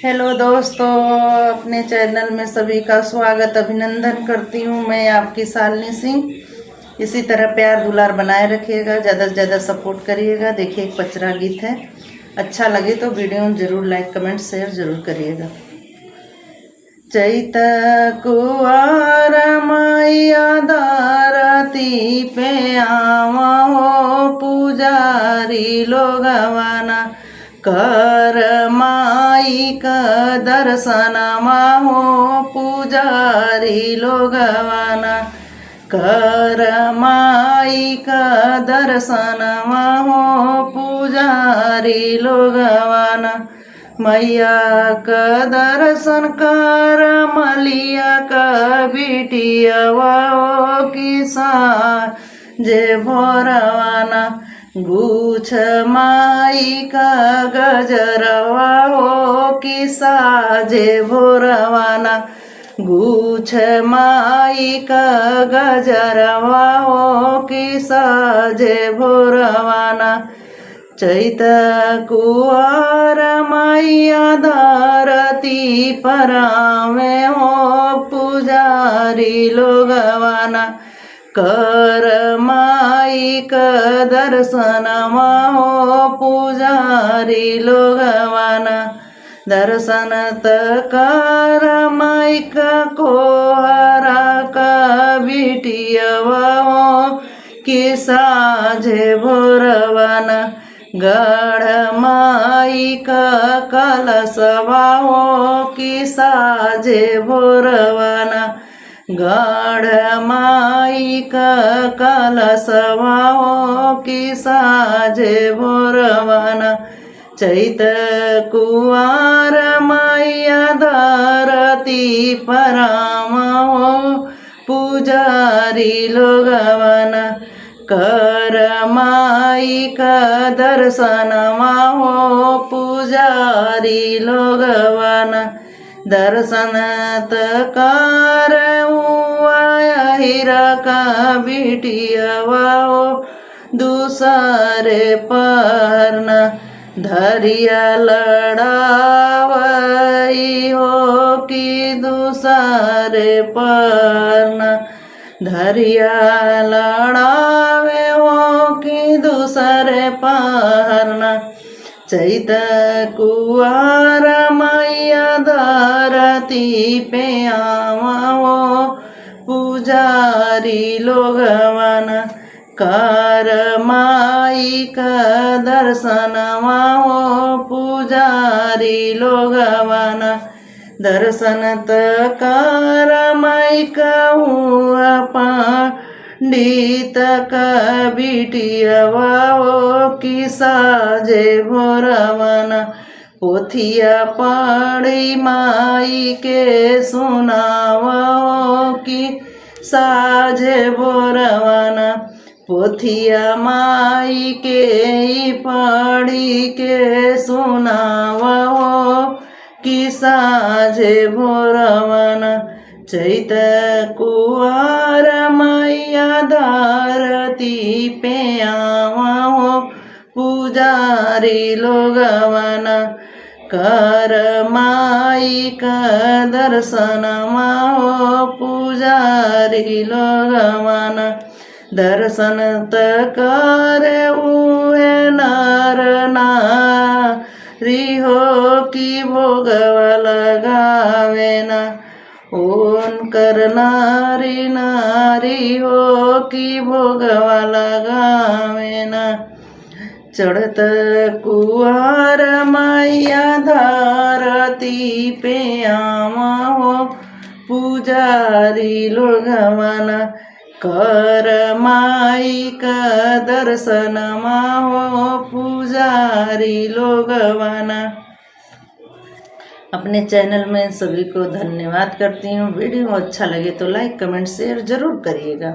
Hello दोस्तों, अपने channel में सभी का स्वागत अभिनंदन करती हूँ। मैं आपकी शालिनी सिंह। इसी तरह प्यार दुलार बनाए रखिएगा, ज़्यादा से ज़्यादा सपोर्ट करिएगा। देखिए एक पचरा गीत है, अच्छा लगे तो वीडियो ज़रूर लाइक कमेंट शेयर ज़रूर करिएगा। चैत कुआर मैया धरती पे आवा हो, पुजारी लोगवाना कर माई का दर्शन हो, पुजारी लोगवाना कर माई का दर्शन हो, पुजारी लोगवाना मैया का दर्शन कर मलिया का बिटियावा ओ किसान जे भोरवाना गुछ माई का गजरवा हो किसा जे भोरवाना गुछ माई का गजरवा हो किसा जे भोरवाना चैत कुआर मैया धरती परावे हो, पुजारी लोगवाना कर माई का दर्शन हो, पुजारी लोगवाना दर्शन कर माई का कोहरा का बिटियावा हो किसा जे भोरवाना गढ़ माई का कलशवा हो किसा जे भोरवाना गढ़ माई का कलशवा हो किसा जे भोरवाना चैत कुआर मैया धरती पराम हो, पुजारी लोगवाना कर माई का दर्शन हो, पुजारी लोगवाना दर्शन कर हीरा का बिटियावा हो दूसरे परना धरिया लड़ावई हो कि दूसरे परना धरिया लड़ावे हो कि दूसरे पहरना चैत कुआर मैया धरती पे आवा हो, पुजारी लोगवाना कर माई का दर्शन हो, पुजारी लोगवाना दर्शन कर माई का पंडित का बिटियावा हो किसा जे भोरवाना पोथिया पढ़ी माई के सुनावा हो कि साझे भोरवाना पोथिया माई के पढ़ी के सुनावा हो कि साझे भोरवाना चैत कुआर मैया धरती पे आवा हो, पुजारी लोगवाना कर माई का दर्शन हो, पुजारी लोगवाना दर्शन कर उहे नर नारी हो कि भोगवा लगावे ना उनकर नारी नारी हो कि भोगवा लगावे ना चढ़त कुआर मैया धरती पे आवा हो, पुजारी लोगवाना कर माई का दर्शन हो, पुजारी लोगवाना। अपने चैनल में सभी को धन्यवाद करती हूँ। वीडियो अच्छा लगे तो लाइक कमेंट शेयर जरूर करिएगा।